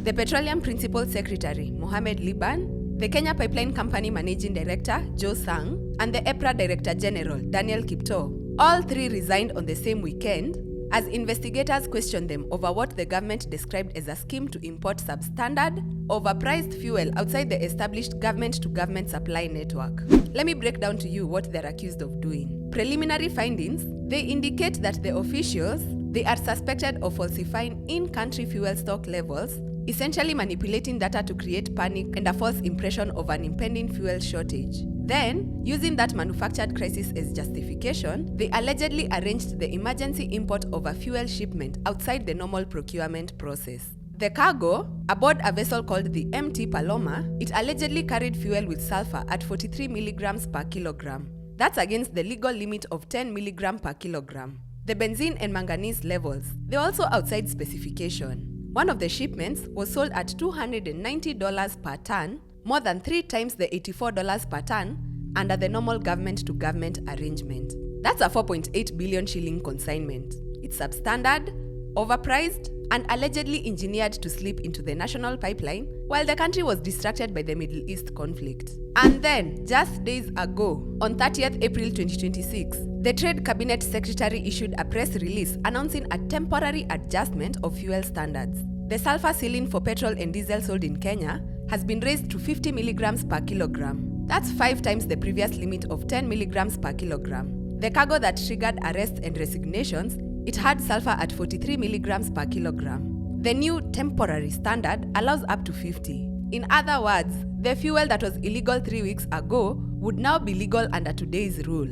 the Petroleum Principal Secretary, Mohamed Liban, the Kenya Pipeline Company Managing Director, Joe Sang, and the EPRA Director General, Daniel Kipto. All three resigned on the same weekend as investigators questioned them over what the government described as a scheme to import substandard, overpriced fuel outside the established government-to-government supply network. Let me break down to you what they're accused of doing. Preliminary findings, they indicate that the officials, they are suspected of falsifying in-country fuel stock levels, essentially manipulating data to create panic and a false impression of an impending fuel shortage. Then, using that manufactured crisis as justification, they allegedly arranged the emergency import of a fuel shipment outside the normal procurement process. The cargo, aboard a vessel called the MT Paloma, it allegedly carried fuel with sulfur at 43 milligrams per kilogram. That's against the legal limit of 10 milligram per kilogram. The benzene and manganese levels, they're also outside specification. One of the shipments was sold at $290 per ton, more than 3 times the $84 per ton under the normal government-to-government arrangement. That's a 4.8 billion shilling consignment. It's substandard, overpriced, and allegedly engineered to slip into the national pipeline while the country was distracted by the Middle East conflict. And then, just days ago, on 30th April 2026, the Trade Cabinet Secretary issued a press release announcing a temporary adjustment of fuel standards. The sulfur ceiling for petrol and diesel sold in Kenya has been raised to 50 milligrams per kilogram. That's 5 times the previous limit of 10 milligrams per kilogram. The cargo that triggered arrests and resignations, it had sulfur at 43 milligrams per kilogram. The new temporary standard allows up to 50. In other words, the fuel that was illegal 3 weeks ago would now be legal under today's rule.